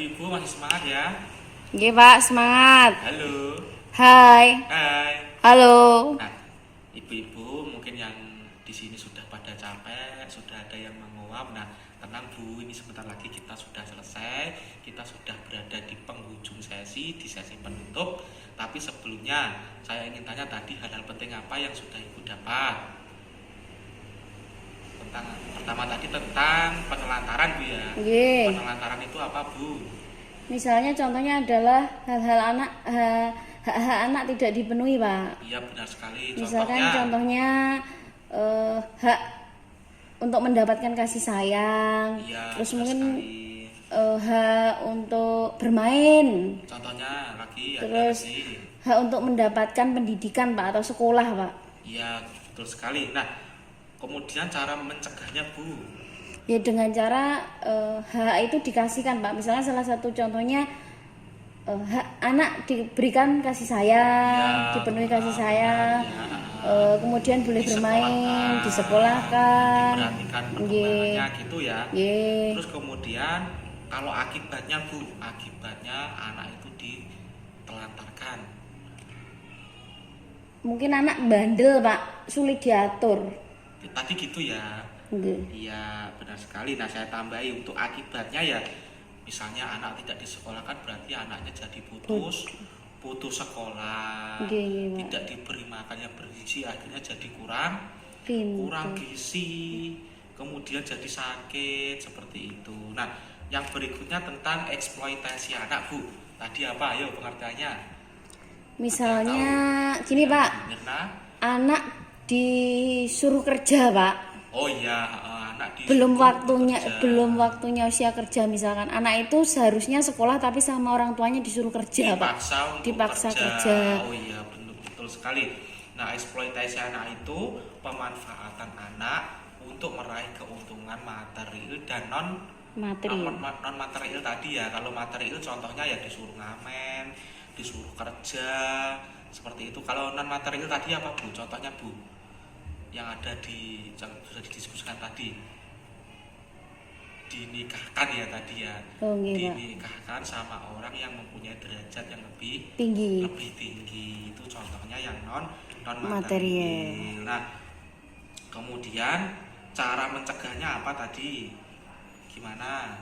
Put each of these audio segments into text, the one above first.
ibu-ibu masih semangat ya? Nggih, Pak, semangat. Halo. Hai. Hai. Halo. Nah, ibu-ibu mungkin yang di sini sudah pada capek, sudah ada yang menguap. Nah, tenang Bu, ini sebentar lagi kita sudah selesai. Kita sudah berada di penghujung sesi, di sesi penutup. Tapi sebelumnya, saya ingin tanya tadi hal-hal penting apa yang sudah Ibu dapat? Pertama tadi tentang penelantaran Bu ya. Nggih. Penelantaran itu apa Bu? Misalnya contohnya adalah hal-hal hak-hak anak tidak dipenuhi, Pak. Iya benar sekali. Misalkan contohnya hak untuk mendapatkan kasih sayang. Iya, Terus benar mungkin sekali. hak untuk bermain. Contohnya lagi Terus ada lagi. hak untuk mendapatkan pendidikan, Pak, atau sekolah, Pak. Iya betul sekali. Nah, kemudian cara mencegahnya Bu. Ya dengan cara hak itu dikasihkan, Pak. Misalnya salah satu contohnya hak anak diberikan kasih sayang, Ya, dipenuhi benar, kasih sayang, ya. kemudian boleh bermain, disekolahkan, Diperhatikan perkembangannya gitu ya. Nggih. Terus kemudian kalau akibatnya Bu, akibatnya anak itu ditelantarkan. Mungkin anak bandel, Pak, sulit diatur. Tadi gitu ya. Nggih. Iya benar sekali. Nah saya tambahi untuk akibatnya ya, misalnya anak tidak disekolahkan berarti anaknya jadi putus sekolah, Nggih, Pak. tidak diberi makan yang bergizi, akhirnya jadi kurang Pinter. gizi, kemudian jadi sakit seperti itu. Nah yang berikutnya tentang eksploitasi anak Bu, tadi apa? Ayo pengertiannya. Misalnya gini, Pak, Mirna. anak disuruh kerja, Pak. Oh iya, anak belum bekerja. waktunya usia kerja. Misalkan anak itu seharusnya sekolah tapi sama orang tuanya disuruh kerja, Dipaksa Pak. untuk Dipaksa kerja. Oh iya, betul sekali. Nah, eksploitasi anak itu pemanfaatan anak untuk meraih keuntungan material dan non material tadi ya. Kalau material contohnya ya disuruh ngamen, disuruh kerja, seperti itu. Kalau non material tadi apa Bu? Contohnya Bu, yang ada yang sudah didiskusikan tadi, dinikahkan ya tadi ya. Oh, iya, Dinikahkan sama orang yang mempunyai derajat yang lebih tinggi. Itu contohnya yang non Material. material. Nah, kemudian cara mencegahnya apa tadi? Gimana?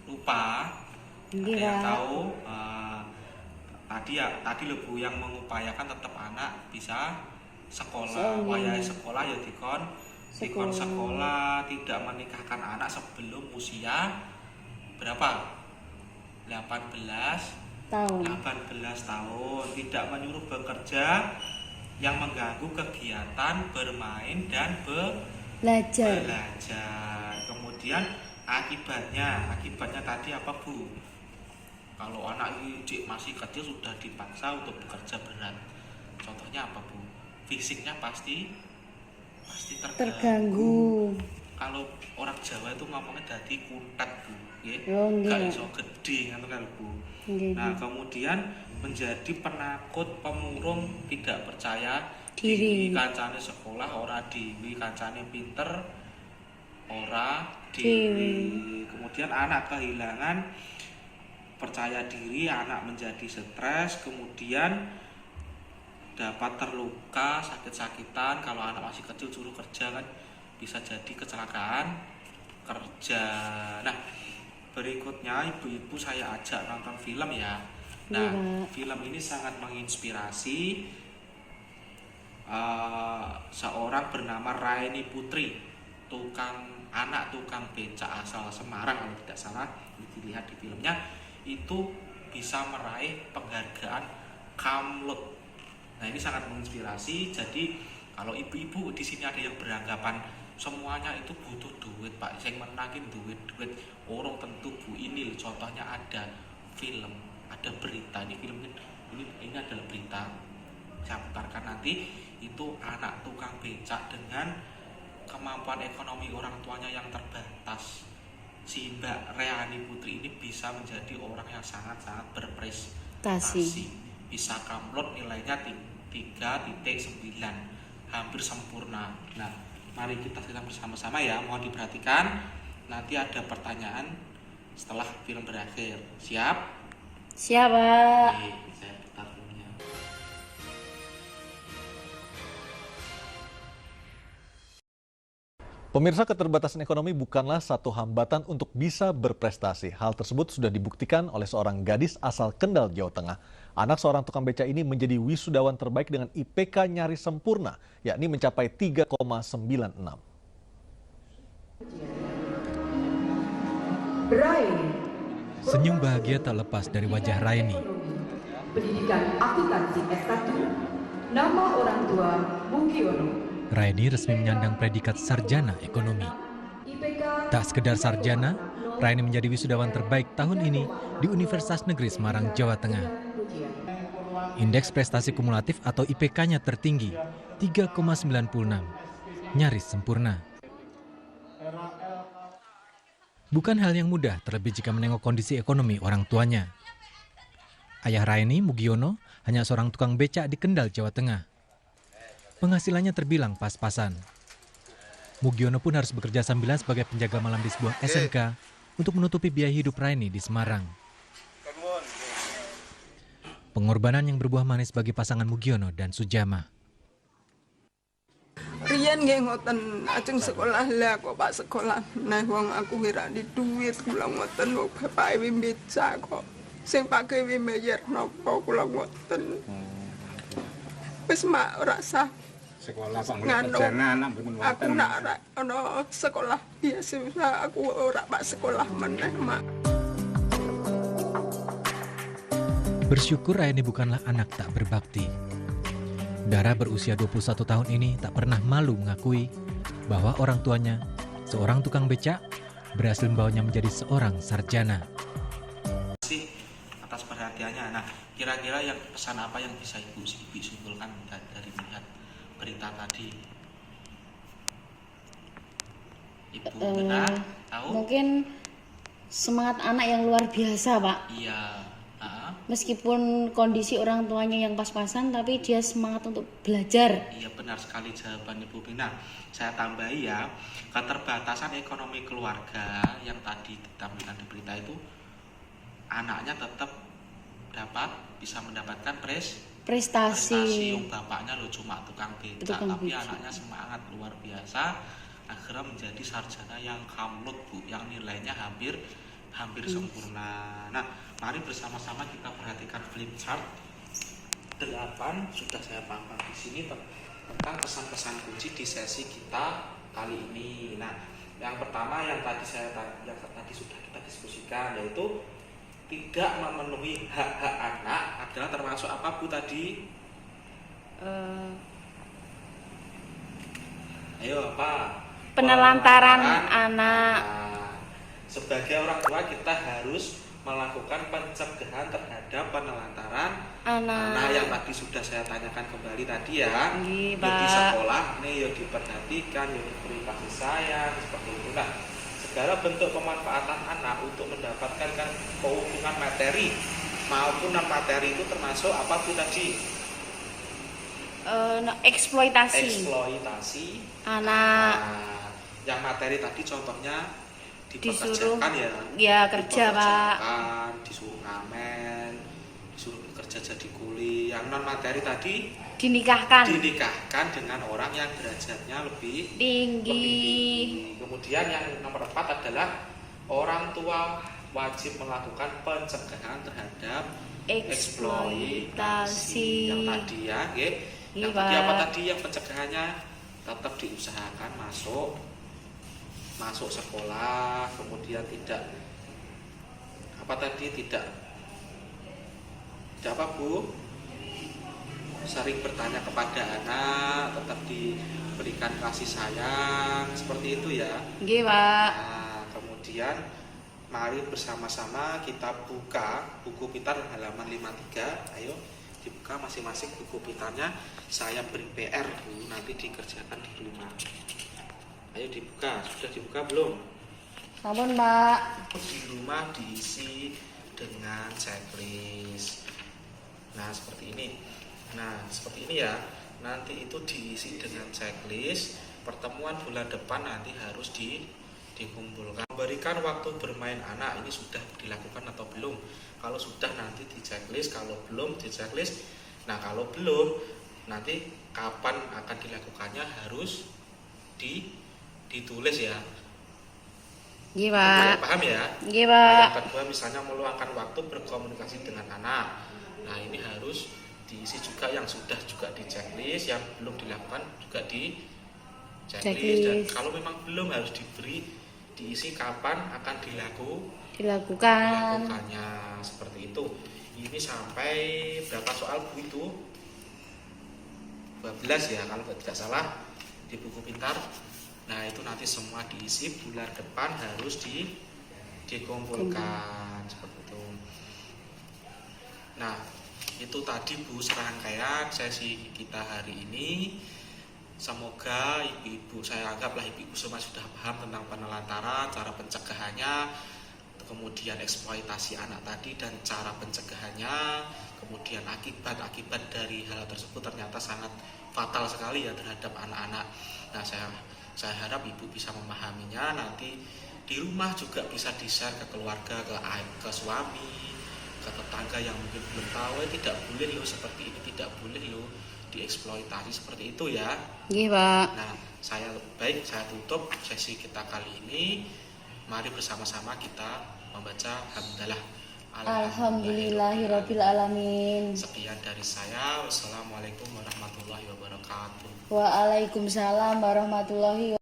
Lupa? Ada yang tahu? Tadi Lebu yang mengupayakan tetap anak bisa sekolah, wayai sekolah ya dikon sekolah, tidak menikahkan anak sebelum usia berapa? 18 tahun, tidak menyuruh bekerja yang mengganggu kegiatan bermain dan belajar. Kemudian akibatnya tadi apa Bu? Kalau anak ini masih kecil sudah dipaksa untuk bekerja berat, contohnya apa Bu? Fisiknya pasti terganggu. Kalau orang Jawa itu ngomongnya jadi kuntet Bu, gak iso gede kan Bu. Nah kemudian menjadi penakut, pemurung, tidak percaya diri, kancane sekolah ora diri, kancane pinter ora diri. Kemudian anak kehilangan percaya diri, anak menjadi stres, kemudian dapat terluka, sakit-sakitan. Kalau anak masih kecil suruh kerja kan bisa jadi kecelakaan kerja. Nah berikutnya ibu-ibu saya ajak nonton film ya. Nah film ini sangat menginspirasi seorang bernama Raini Putri, anak tukang becak asal Semarang kalau tidak salah. Dilihat di filmnya itu bisa meraih penghargaan Kamlut. Nah ini sangat menginspirasi. Jadi kalau ibu-ibu di sini ada yang beranggapan semuanya itu butuh duit Pak, yang menangin duit orang tentu Bu. Ini contohnya ada film, ada berita. Ini adalah berita saya putarkan nanti. Itu anak tukang becak dengan kemampuan ekonomi orang tuanya yang terbatas, si Mbak Reani Putri ini bisa menjadi orang yang sangat-sangat berprestasi, bisa kamlot nilainya 3,9, hampir sempurna. Nah mari kita bersama-sama ya, mohon diperhatikan. nanti ada pertanyaan setelah film berakhir. Siap? Siap, Pak. Oke, saya putar filmnya. Pemirsa, keterbatasan ekonomi bukanlah satu hambatan untuk bisa berprestasi. Hal tersebut sudah dibuktikan oleh seorang gadis asal Kendal, Jawa Tengah. Anak seorang tukang beca ini menjadi wisudawan terbaik dengan IPK nyaris sempurna, yakni mencapai 3,96. Senyum bahagia tak lepas dari wajah Raini. Pendidikan akuntansi S1, nama orang tua Mugiono. Raini resmi menyandang predikat sarjana ekonomi. Tak sekedar sarjana, Raini menjadi wisudawan terbaik tahun ini di Universitas Negeri Semarang, Jawa Tengah. Indeks prestasi kumulatif atau IPK-nya tertinggi, 3,96, nyaris sempurna. Bukan hal yang mudah, terlebih jika menengok kondisi ekonomi orang tuanya. Ayah Raini, Mugiono, hanya seorang tukang becak di Kendal, Jawa Tengah. Penghasilannya terbilang pas-pasan. Mugiono pun harus bekerja sambilan sebagai penjaga malam di sebuah SMK untuk menutupi biaya hidup Raini di Semarang. Pengorbanan yang berbuah manis bagi pasangan Mugiono dan Sujama. Riyen nggih ngoten ajeng sekolah lah kok Pak sekolah nah wong aku kira di duit kula ngoten wong bapake becak kok sing pake mbayar napa kula ngoten. Wis mak ora sah sekolah Pak nganu anak mboten aku nak ora ana sekolah biasa aku ora Pak sekolah meneh mak. Bersyukur Raini bukanlah anak tak berbakti. Dara berusia 21 tahun ini tak pernah malu mengakui bahwa orang tuanya, seorang tukang becak, berhasil membawanya menjadi seorang sarjana. Atas perhatiannya. Nah, kira-kira yang pesan apa yang bisa Ibu simpulkan dari melihat berita tadi? Ibu benar tahu? Mungkin semangat anak yang luar biasa, Pak. Iya. Meskipun kondisi orang tuanya yang pas-pasan, tapi dia semangat untuk belajar. Iya, benar sekali jawaban Ibu Bina. Saya tambahi ya, keterbatasan ekonomi keluarga yang tadi ditampilkan di berita itu, anaknya tetap bisa mendapatkan prestasi. Yang bapaknya lo cuma tukang becak, tapi anaknya semangat luar biasa, akhirnya menjadi sarjana yang kamlut, Bu, yang nilainya hampir sempurna. Nah, mari bersama-sama kita perhatikan flip chart 8 sudah saya pampang di sini tentang pesan-pesan kunci di sesi kita kali ini. Nah, yang pertama yang tadi sudah kita diskusikan, yaitu tidak memenuhi hak-hak anak adalah termasuk apa, Bu, tadi? Ayo, apa? Penelantaran anak. Nah, sebagai orang tua kita harus melakukan pencegahan terhadap penelantaran anak yang tadi sudah saya tanyakan kembali tadi ya. Di sekolah nih ya diperhatikan, ya diberi kasih sayang seperti itu. Nah, segala bentuk pemanfaatan anak untuk mendapatkan keuntungan materi maupun non materi itu termasuk apa, Bu, tadi? Eksploitasi anak. Nah, yang materi tadi contohnya dipekerjakan kerja, Pak, disuruh ngamen, disuruh bekerja jadi kuli. Yang non materi tadi dinikahkan dengan orang yang derajatnya lebih tinggi. Kemudian yang nomor 4 adalah orang tua wajib melakukan pencegahan terhadap eksploitasi. Yang tadi ya, yang tadi apa tadi yang pencegahannya? Tetap diusahakan masuk sekolah, kemudian tidak apa, Bu? Sering bertanya kepada anak, tetap diberikan kasih sayang, seperti itu ya. Nggih, Pak. Nah, kemudian mari bersama-sama kita buka buku pintar halaman 53. Ayo dibuka masing-masing buku pintarnya. Saya beri PR, Bu, nanti dikerjakan di rumah. Ayo dibuka, sudah dibuka belum? Sampun, Pak. Di rumah diisi dengan checklist. Nah, seperti ini. Ya. Nanti itu diisi dengan checklist. Pertemuan bulan depan nanti harus dikumpulkan. Memberikan waktu bermain anak ini sudah dilakukan atau belum? Kalau sudah nanti di checklist, kalau belum di checklist. Nah kalau belum nanti kapan akan dilakukannya harus ditulis ya. Iya Pak. Paham ya? Iya Nah, Pak. yang kedua misalnya meluangkan waktu berkomunikasi dengan anak. Nah ini harus diisi juga yang sudah juga di checklist, yang belum dilakukan juga di checklist. Dan kalau memang belum harus diisi kapan akan Dilakukan. dilakukannya seperti itu. Ini sampai berapa soal Bu itu? 12 ya kalau tidak salah di buku pintar. Nah itu nanti semua diisi, bulan depan harus dikumpulkan seperti itu. Nah itu tadi Bu serangkaian sesi kita hari ini. Semoga ibu-ibu, saya anggaplah ibu-ibu semua sudah paham tentang penelantaran, cara pencegahannya, kemudian eksploitasi anak tadi dan cara pencegahannya, kemudian akibat-akibat dari hal tersebut ternyata sangat fatal sekali ya terhadap anak-anak. Nah saya harap ibu bisa memahaminya, nanti di rumah juga bisa di-share ke keluarga, ke suami, ke tetangga yang mungkin belum tahu, tidak boleh loh seperti ini, tidak boleh loh dieksploitasi seperti itu ya. Iya Pak. Nah saya tutup sesi kita kali ini. Mari bersama-sama kita membaca hamdalah. Alhamdulillahirabbil alamin. Sekian dari saya. Wassalamualaikum warahmatullahi wabarakatuh. Waalaikumsalam warahmatullahi wabarakatuh.